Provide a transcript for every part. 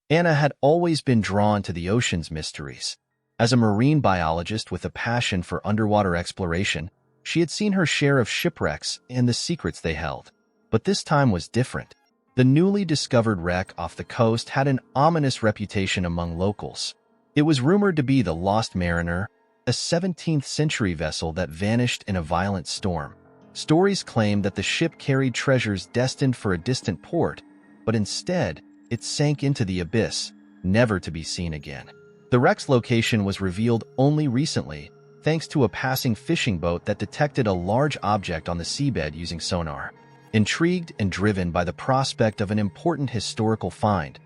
Anna had always been drawn to the ocean's mysteries. As a marine biologist with a passion for underwater exploration, she had seen her share of shipwrecks and the secrets they held. But this time was different. The newly discovered wreck off the coast had an ominous reputation among locals. It was rumored to be the Lost Mariner, a 17th-century vessel that vanished in a violent storm. Stories claimed that the ship carried treasures destined for a distant port, but instead, it sank into the abyss, never to be seen again. The wreck's location was revealed only recently, thanks to a passing fishing boat that detected a large object on the seabed using sonar. Intrigued and driven by the prospect of an important historical find,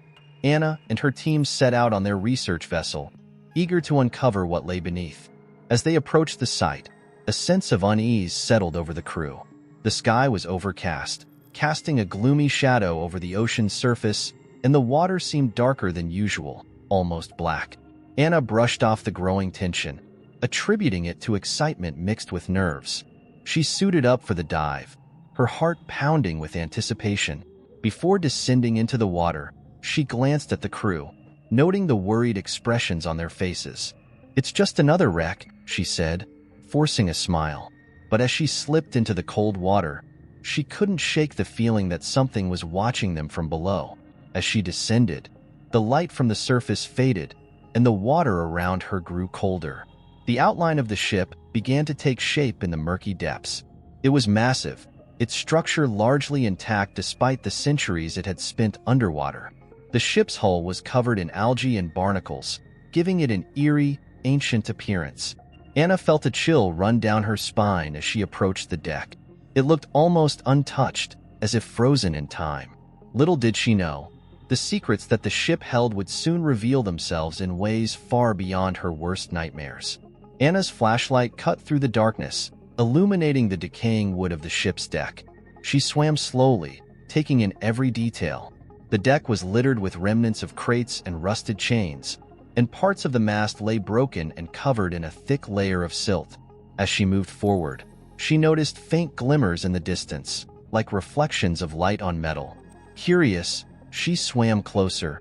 Anna and her team set out on their research vessel, eager to uncover what lay beneath. As they approached the site, a sense of unease settled over the crew. The sky was overcast, casting a gloomy shadow over the ocean's surface, and the water seemed darker than usual, almost black. Anna brushed off the growing tension, attributing it to excitement mixed with nerves. She suited up for the dive, her heart pounding with anticipation. Before descending into the water, she glanced at the crew, noting the worried expressions on their faces. "It's just another wreck," she said, forcing a smile. But as she slipped into the cold water, she couldn't shake the feeling that something was watching them from below. As she descended, the light from the surface faded, and the water around her grew colder. The outline of the ship began to take shape in the murky depths. It was massive, its structure largely intact despite the centuries it had spent underwater. The ship's hull was covered in algae and barnacles, giving it an eerie, ancient appearance. Anna felt a chill run down her spine as she approached the deck. It looked almost untouched, as if frozen in time. Little did she know, the secrets that the ship held would soon reveal themselves in ways far beyond her worst nightmares. Anna's flashlight cut through the darkness, illuminating the decaying wood of the ship's deck. She swam slowly, taking in every detail. The deck was littered with remnants of crates and rusted chains, and parts of the mast lay broken and covered in a thick layer of silt. As she moved forward, she noticed faint glimmers in the distance, like reflections of light on metal. Curious, she swam closer,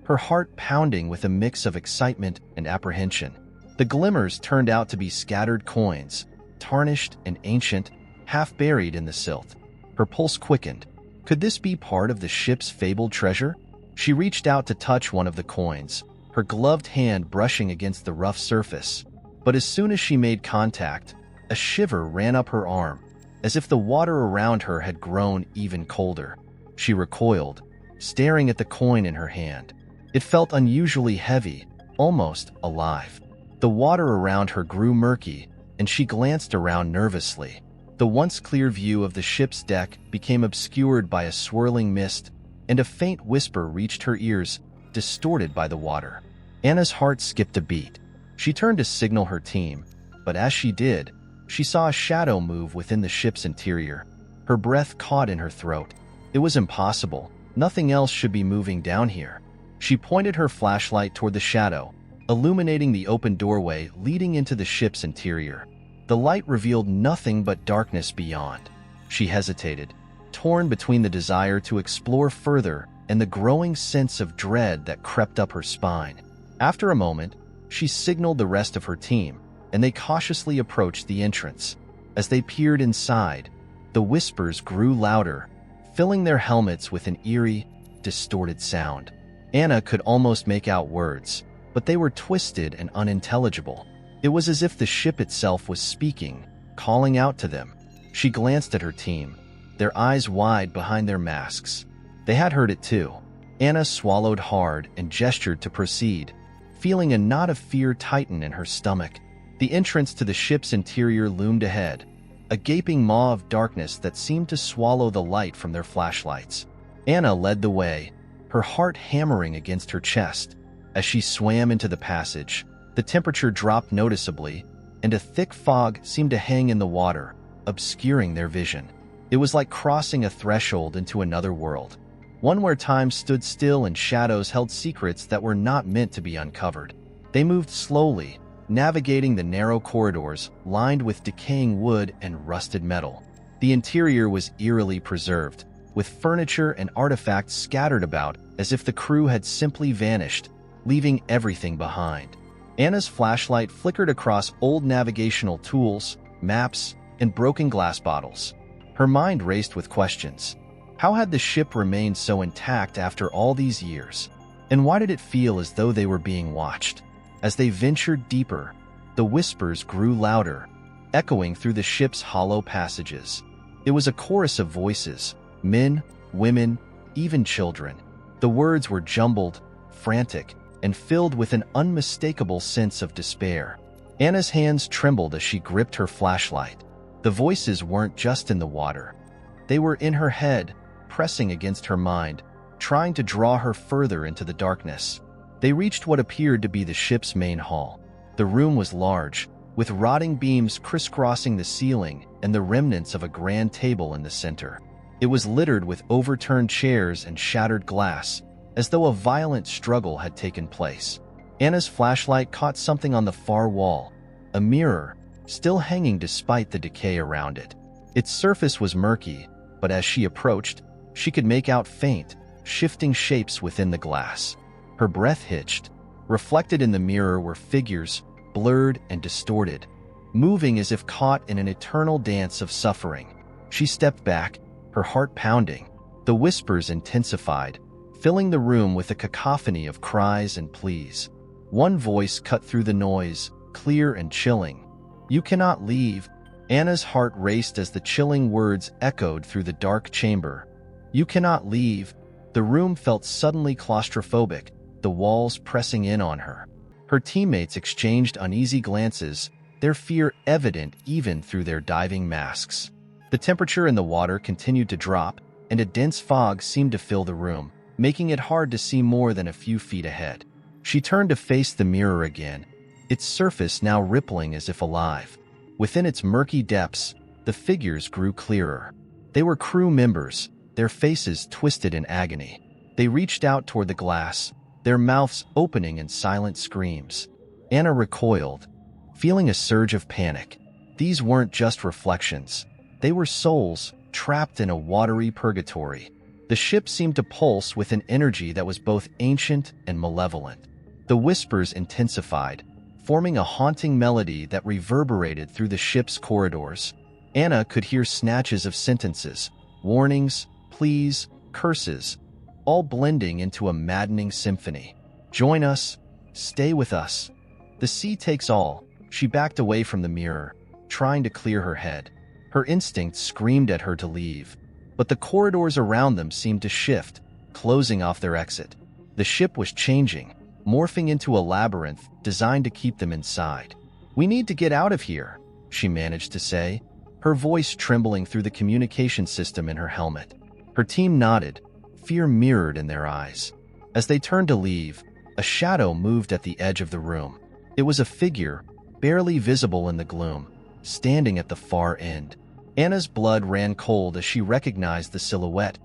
her heart pounding with a mix of excitement and apprehension. The glimmers turned out to be scattered coins, tarnished and ancient, half buried in the silt. Her pulse quickened. Could this be part of the ship's fabled treasure? She reached out to touch one of the coins, her gloved hand brushing against the rough surface. But as soon as she made contact, a shiver ran up her arm, as if the water around her had grown even colder. She recoiled, staring at the coin in her hand. It felt unusually heavy, almost alive. The water around her grew murky, and she glanced around nervously. The once clear view of the ship's deck became obscured by a swirling mist, and a faint whisper reached her ears, distorted by the water. Anna's heart skipped a beat. She turned to signal her team, but as she did, she saw a shadow move within the ship's interior. Her breath caught in her throat. It was impossible. Nothing else should be moving down here. She pointed her flashlight toward the shadow, illuminating the open doorway leading into the ship's interior. The light revealed nothing but darkness beyond. She hesitated, torn between the desire to explore further and the growing sense of dread that crept up her spine. After a moment, she signaled the rest of her team, and they cautiously approached the entrance. As they peered inside, the whispers grew louder, filling their helmets with an eerie, distorted sound. Anna could almost make out words, but they were twisted and unintelligible. It was as if the ship itself was speaking, calling out to them. She glanced at her team, their eyes wide behind their masks. They had heard it too. Anna swallowed hard and gestured to proceed, feeling a knot of fear tighten in her stomach. The entrance to the ship's interior loomed ahead, a gaping maw of darkness that seemed to swallow the light from their flashlights. Anna led the way, her heart hammering against her chest. As she swam into the passage, the temperature dropped noticeably, and a thick fog seemed to hang in the water, obscuring their vision. It was like crossing a threshold into another world, one where time stood still and shadows held secrets that were not meant to be uncovered. They moved slowly, navigating the narrow corridors lined with decaying wood and rusted metal. The interior was eerily preserved, with furniture and artifacts scattered about as if the crew had simply vanished, leaving everything behind. Anna's flashlight flickered across old navigational tools, maps, and broken glass bottles. Her mind raced with questions. How had the ship remained so intact after all these years? And why did it feel as though they were being watched? As they ventured deeper, the whispers grew louder, echoing through the ship's hollow passages. It was a chorus of voices, men, women, even children. The words were jumbled, frantic, and filled with an unmistakable sense of despair. Anna's hands trembled as she gripped her flashlight. The voices weren't just in the water. They were in her head, pressing against her mind, trying to draw her further into the darkness. They reached what appeared to be the ship's main hall. The room was large, with rotting beams crisscrossing the ceiling and the remnants of a grand table in the center. It was littered with overturned chairs and shattered glass, as though a violent struggle had taken place. Anna's flashlight caught something on the far wall, a mirror, still hanging despite the decay around it. Its surface was murky, but as she approached, she could make out faint, shifting shapes within the glass. Her breath hitched. Reflected in the mirror were figures, blurred and distorted, moving as if caught in an eternal dance of suffering. She stepped back, her heart pounding. The whispers intensified, filling the room with a cacophony of cries and pleas. One voice cut through the noise, clear and chilling. "You cannot leave." Anna's heart raced as the chilling words echoed through the dark chamber. "You cannot leave." The room felt suddenly claustrophobic, the walls pressing in on her. Her teammates exchanged uneasy glances, their fear evident even through their diving masks. The temperature in the water continued to drop, and a dense fog seemed to fill the room, making it hard to see more than a few feet ahead. She turned to face the mirror again, its surface now rippling as if alive. Within its murky depths, the figures grew clearer. They were crew members, their faces twisted in agony. They reached out toward the glass, their mouths opening in silent screams. Anna recoiled, feeling a surge of panic. These weren't just reflections. They were souls, trapped in a watery purgatory. The ship seemed to pulse with an energy that was both ancient and malevolent. The whispers intensified, forming a haunting melody that reverberated through the ship's corridors. Anna could hear snatches of sentences, warnings, pleas, curses, all blending into a maddening symphony. "Join us. Stay with us. The sea takes all." She backed away from the mirror, trying to clear her head. Her instincts screamed at her to leave, but the corridors around them seemed to shift, closing off their exit. The ship was changing, morphing into a labyrinth designed to keep them inside. "We need to get out of here," she managed to say, her voice trembling through the communication system in her helmet. Her team nodded, fear mirrored in their eyes. As they turned to leave, a shadow moved at the edge of the room. It was a figure, barely visible in the gloom, standing at the far end. Anna's blood ran cold as she recognized the silhouette.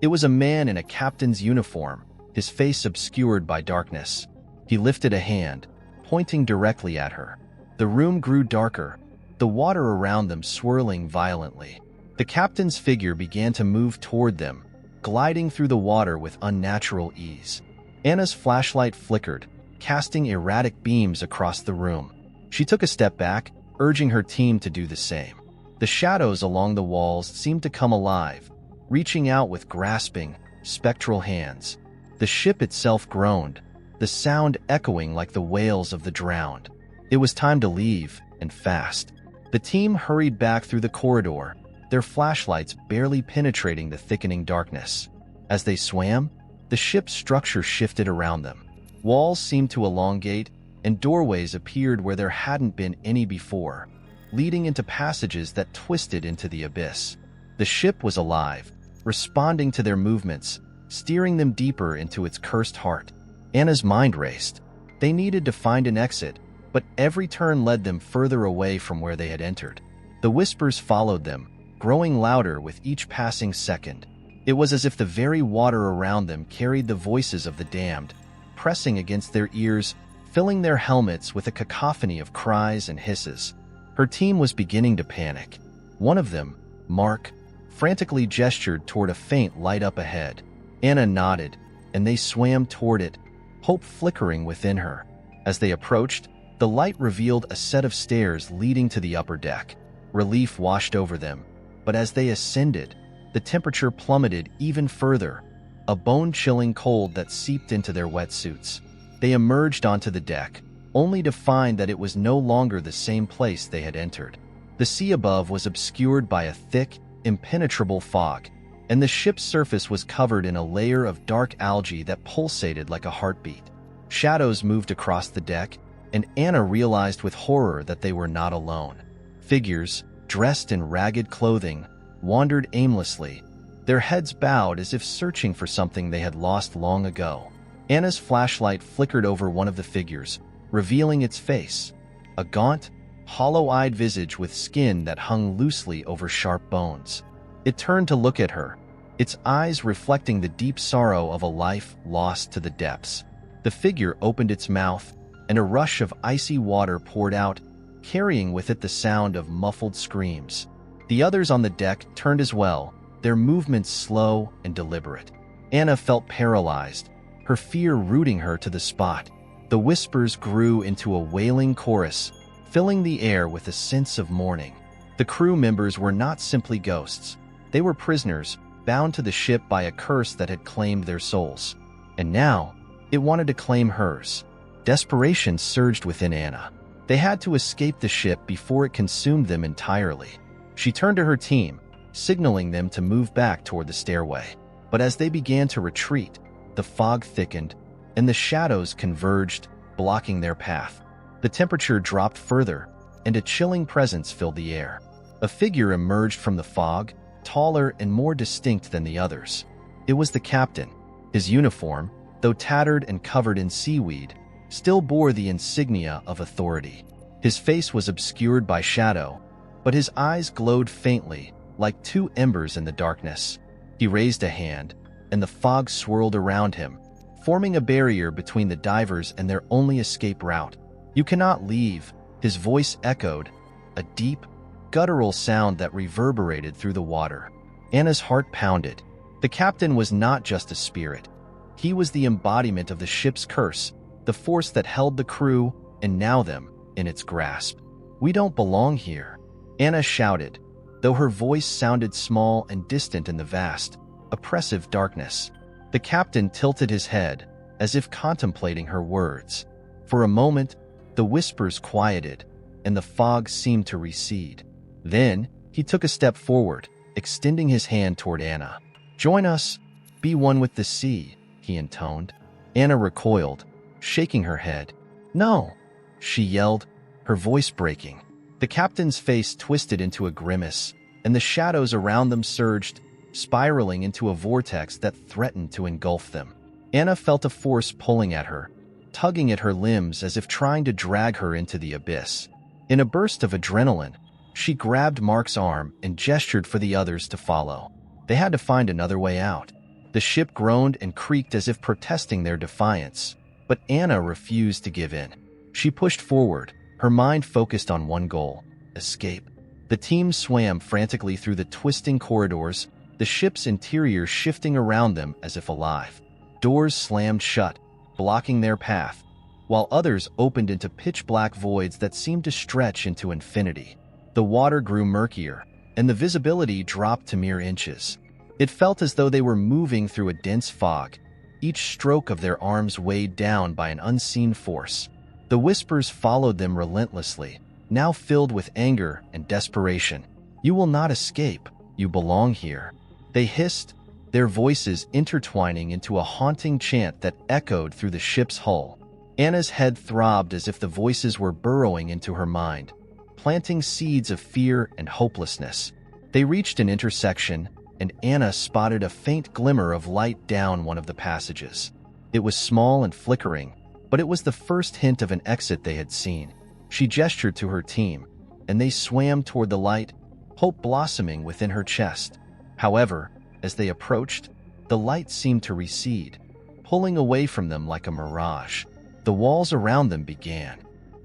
It was a man in a captain's uniform, his face obscured by darkness. He lifted a hand, pointing directly at her. The room grew darker, the water around them swirling violently. The captain's figure began to move toward them, gliding through the water with unnatural ease. Anna's flashlight flickered, casting erratic beams across the room. She took a step back, urging her team to do the same. The shadows along the walls seemed to come alive, reaching out with grasping, spectral hands. The ship itself groaned, the sound echoing like the wails of the drowned. It was time to leave, and fast. The team hurried back through the corridor, their flashlights barely penetrating the thickening darkness. As they swam, the ship's structure shifted around them. Walls seemed to elongate, and doorways appeared where there hadn't been any before, leading into passages that twisted into the abyss. The ship was alive, responding to their movements, steering them deeper into its cursed heart. Anna's mind raced. They needed to find an exit, but every turn led them further away from where they had entered. The whispers followed them, growing louder with each passing second. It was as if the very water around them carried the voices of the damned, pressing against their ears, filling their helmets with a cacophony of cries and hisses. Her team was beginning to panic. One of them, Mark, frantically gestured toward a faint light up ahead. Anna nodded, and they swam toward it, hope flickering within her. As they approached, the light revealed a set of stairs leading to the upper deck. Relief washed over them, but as they ascended, the temperature plummeted even further, a bone-chilling cold that seeped into their wetsuits. They emerged onto the deck, only to find that it was no longer the same place they had entered. The sea above was obscured by a thick, impenetrable fog, and the ship's surface was covered in a layer of dark algae that pulsated like a heartbeat. Shadows moved across the deck, and Anna realized with horror that they were not alone. Figures, dressed in ragged clothing, wandered aimlessly, their heads bowed as if searching for something they had lost long ago. Anna's flashlight flickered over one of the figures, revealing its face, a gaunt, hollow-eyed visage with skin that hung loosely over sharp bones. It turned to look at her, its eyes reflecting the deep sorrow of a life lost to the depths. The figure opened its mouth, and a rush of icy water poured out, carrying with it the sound of muffled screams. The others on the deck turned as well, their movements slow and deliberate. Anna felt paralyzed, her fear rooting her to the spot. The whispers grew into a wailing chorus, filling the air with a sense of mourning. The crew members were not simply ghosts. They were prisoners, bound to the ship by a curse that had claimed their souls. And now, it wanted to claim hers. Desperation surged within Anna. They had to escape the ship before it consumed them entirely. She turned to her team, signaling them to move back toward the stairway. But as they began to retreat, the fog thickened, and the shadows converged, blocking their path. The temperature dropped further, and a chilling presence filled the air. A figure emerged from the fog, taller and more distinct than the others. It was the captain. His uniform, though tattered and covered in seaweed, still bore the insignia of authority. His face was obscured by shadow, but his eyes glowed faintly, like two embers in the darkness. He raised a hand, and the fog swirled around him, forming a barrier between the divers and their only escape route. "You cannot leave," his voice echoed, a deep, guttural sound that reverberated through the water. Anna's heart pounded. The captain was not just a spirit. He was the embodiment of the ship's curse, the force that held the crew, and now them, in its grasp. "We don't belong here," Anna shouted, though her voice sounded small and distant in the vast, oppressive darkness. The captain tilted his head, as if contemplating her words. For a moment, the whispers quieted, and the fog seemed to recede. Then, he took a step forward, extending his hand toward Anna. "Join us. Be one with the sea," he intoned. Anna recoiled, shaking her head. "No," she yelled, her voice breaking. The captain's face twisted into a grimace, and the shadows around them surged, spiraling into a vortex that threatened to engulf them. Anna felt a force pulling at her, tugging at her limbs as if trying to drag her into the abyss. In a burst of adrenaline, she grabbed Mark's arm and gestured for the others to follow. They had to find another way out. The ship groaned and creaked as if protesting their defiance, but Anna refused to give in. She pushed forward, her mind focused on one goal: escape. The team swam frantically through the twisting corridors, the ship's interior shifting around them as if alive. Doors slammed shut, blocking their path, while others opened into pitch-black voids that seemed to stretch into infinity. The water grew murkier, and the visibility dropped to mere inches. It felt as though they were moving through a dense fog, each stroke of their arms weighed down by an unseen force. The whispers followed them relentlessly, now filled with anger and desperation. "You will not escape. You belong here," they hissed, their voices intertwining into a haunting chant that echoed through the ship's hull. Anna's head throbbed as if the voices were burrowing into her mind, planting seeds of fear and hopelessness. They reached an intersection, and Anna spotted a faint glimmer of light down one of the passages. It was small and flickering, but it was the first hint of an exit they had seen. She gestured to her team, and they swam toward the light, hope blossoming within her chest. However, as they approached, the light seemed to recede, pulling away from them like a mirage. The walls around them began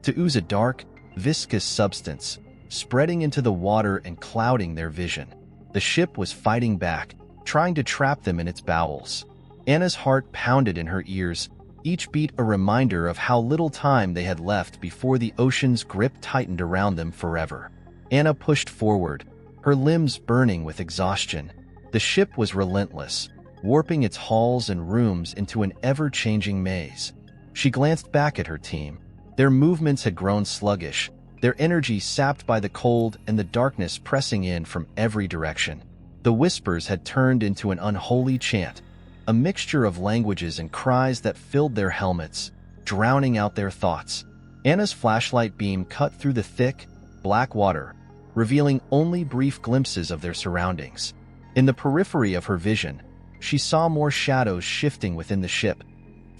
to ooze a dark, viscous substance, spreading into the water and clouding their vision. The ship was fighting back, trying to trap them in its bowels. Anna's heart pounded in her ears, each beat a reminder of how little time they had left before the ocean's grip tightened around them forever. Anna pushed forward, her limbs burning with exhaustion. The ship was relentless, warping its halls and rooms into an ever-changing maze. She glanced back at her team. Their movements had grown sluggish, their energy sapped by the cold and the darkness pressing in from every direction. The whispers had turned into an unholy chant, a mixture of languages and cries that filled their helmets, drowning out their thoughts. Anna's flashlight beam cut through the thick, black water, revealing only brief glimpses of their surroundings. In the periphery of her vision, she saw more shadows shifting within the ship,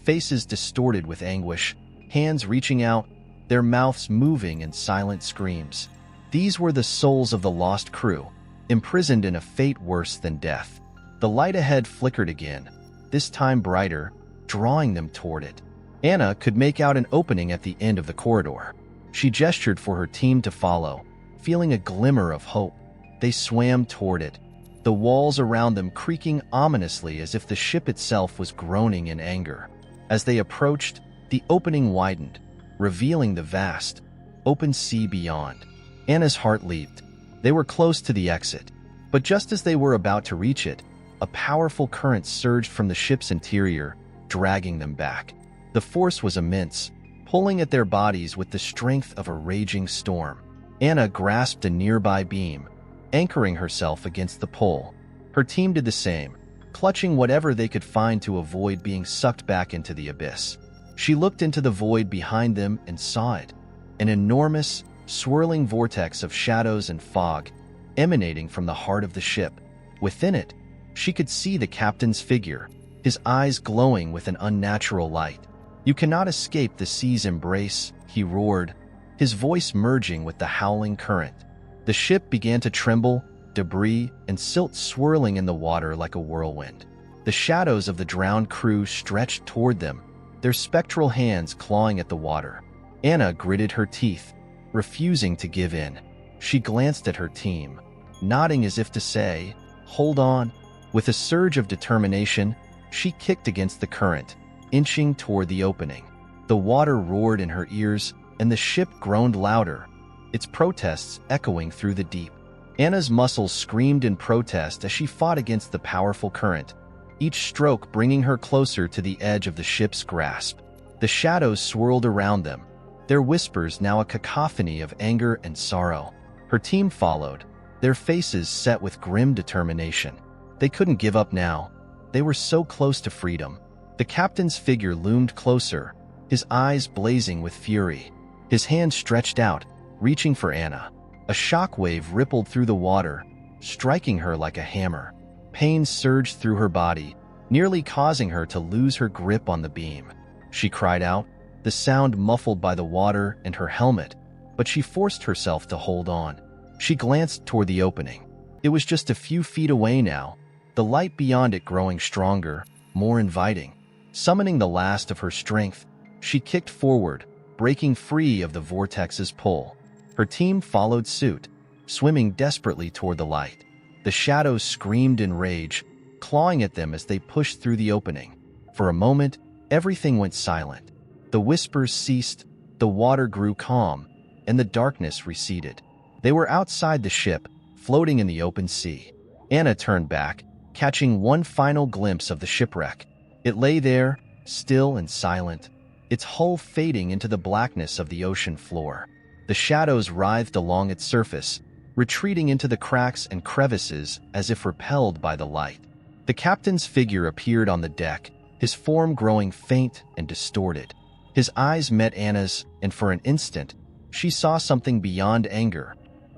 faces distorted with anguish, hands reaching out, their mouths moving in silent screams. These were the souls of the lost crew, imprisoned in a fate worse than death. The light ahead flickered again, this time brighter, drawing them toward it. Anna could make out an opening at the end of the corridor. She gestured for her team to follow, feeling a glimmer of hope. They swam toward it, the walls around them creaking ominously as if the ship itself was groaning in anger. As they approached, the opening widened, revealing the vast, open sea beyond. Anna's heart leaped. They were close to the exit, but just as they were about to reach it, a powerful current surged from the ship's interior, dragging them back. The force was immense, pulling at their bodies with the strength of a raging storm. Anna grasped a nearby beam, anchoring herself against the pull. Her team did the same, clutching whatever they could find to avoid being sucked back into the abyss. She looked into the void behind them and saw it, an enormous, swirling vortex of shadows and fog emanating from the heart of the ship. Within it, she could see the captain's figure, his eyes glowing with an unnatural light. "You cannot escape the sea's embrace," he roared, his voice merging with the howling current. The ship began to tremble, debris and silt swirling in the water like a whirlwind. The shadows of the drowned crew stretched toward them, their spectral hands clawing at the water. Anna gritted her teeth, refusing to give in. She glanced at her team, nodding as if to say, "Hold on." With a surge of determination, she kicked against the current, inching toward the opening. The water roared in her ears, and the ship groaned louder, its protests echoing through the deep. Anna's muscles screamed in protest as she fought against the powerful current, each stroke bringing her closer to the edge of the ship's grasp. The shadows swirled around them, their whispers now a cacophony of anger and sorrow. Her team followed, their faces set with grim determination. They couldn't give up now. They were so close to freedom. The captain's figure loomed closer, his eyes blazing with fury. His hand stretched out, reaching for Anna. A shockwave rippled through the water, striking her like a hammer. Pain surged through her body, nearly causing her to lose her grip on the beam. She cried out, the sound muffled by the water and her helmet, but she forced herself to hold on. She glanced toward the opening. It was just a few feet away now, the light beyond it growing stronger, more inviting. Summoning the last of her strength, she kicked forward, breaking free of the vortex's pull. Her team followed suit, swimming desperately toward the light. The shadows screamed in rage, clawing at them as they pushed through the opening. For a moment, everything went silent. The whispers ceased, the water grew calm, and the darkness receded. They were outside the ship, floating in the open sea. Anna turned back, catching one final glimpse of the shipwreck. It lay there, still and silent, its hull fading into the blackness of the ocean floor. The shadows writhed along its surface, retreating into the cracks and crevices as if repelled by the light. The captain's figure appeared on the deck, his form growing faint and distorted. His eyes met Anna's, and for an instant, she saw something beyond anger,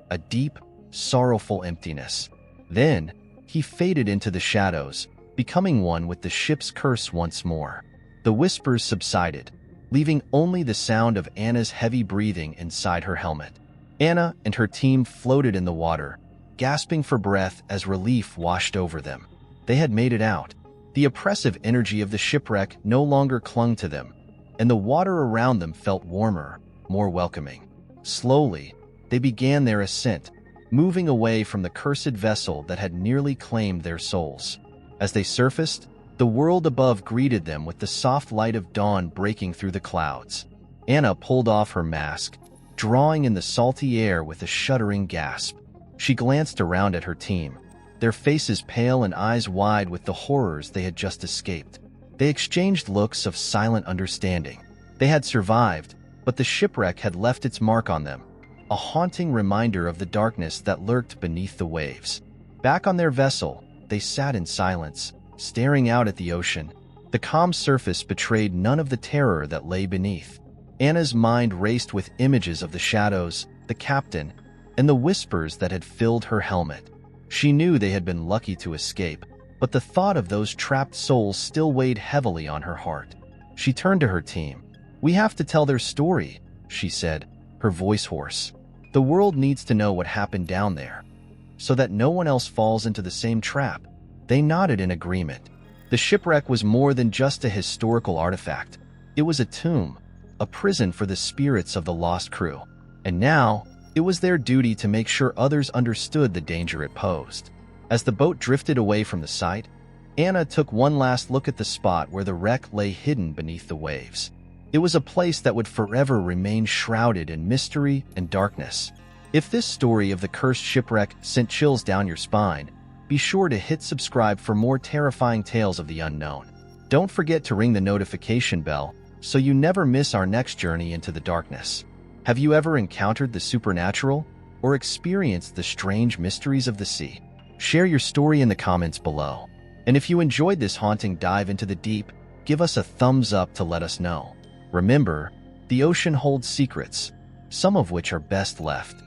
a deep, sorrowful emptiness. Then, he faded into the shadows, becoming one with the ship's curse once more. The whispers subsided, leaving only the sound of Anna's heavy breathing inside her helmet. Anna and her team floated in the water, gasping for breath as relief washed over them. They had made it out. The oppressive energy of the shipwreck no longer clung to them, and the water around them felt warmer, more welcoming. Slowly, they began their ascent, moving away from the cursed vessel that had nearly claimed their souls. As they surfaced, the The world above greeted them with the soft light of dawn breaking through the clouds. Anna pulled off her mask, drawing in the salty air with a shuddering gasp. She glanced around at her team, their faces pale and eyes wide with the horrors they had just escaped. They exchanged looks of silent understanding. They had survived, but the shipwreck had left its mark on them, a haunting reminder of the darkness that lurked beneath the waves. Back on their vessel, they sat in silence, staring out at the ocean. The calm surface betrayed none of the terror that lay beneath. Anna's mind raced with images of the shadows, the captain, and the whispers that had filled her helmet. She knew they had been lucky to escape, but the thought of those trapped souls still weighed heavily on her heart. She turned to her team. "We have to tell their story," she said, her voice hoarse. "The world needs to know what happened down there, so that no one else falls into the same trap." They nodded in agreement. The shipwreck was more than just a historical artifact. It was a tomb, a prison for the spirits of the lost crew. And now, it was their duty to make sure others understood the danger it posed. As the boat drifted away from the site, Anna took one last look at the spot where the wreck lay hidden beneath the waves. It was a place that would forever remain shrouded in mystery and darkness. If this story of the cursed shipwreck sent chills down your spine, be sure to hit subscribe for more terrifying tales of the unknown. Don't forget to ring the notification bell so you never miss our next journey into the darkness. Have you ever encountered the supernatural or experienced the strange mysteries of the sea? Share your story in the comments below. And if you enjoyed this haunting dive into the deep, give us a thumbs up to let us know. Remember, the ocean holds secrets, some of which are best left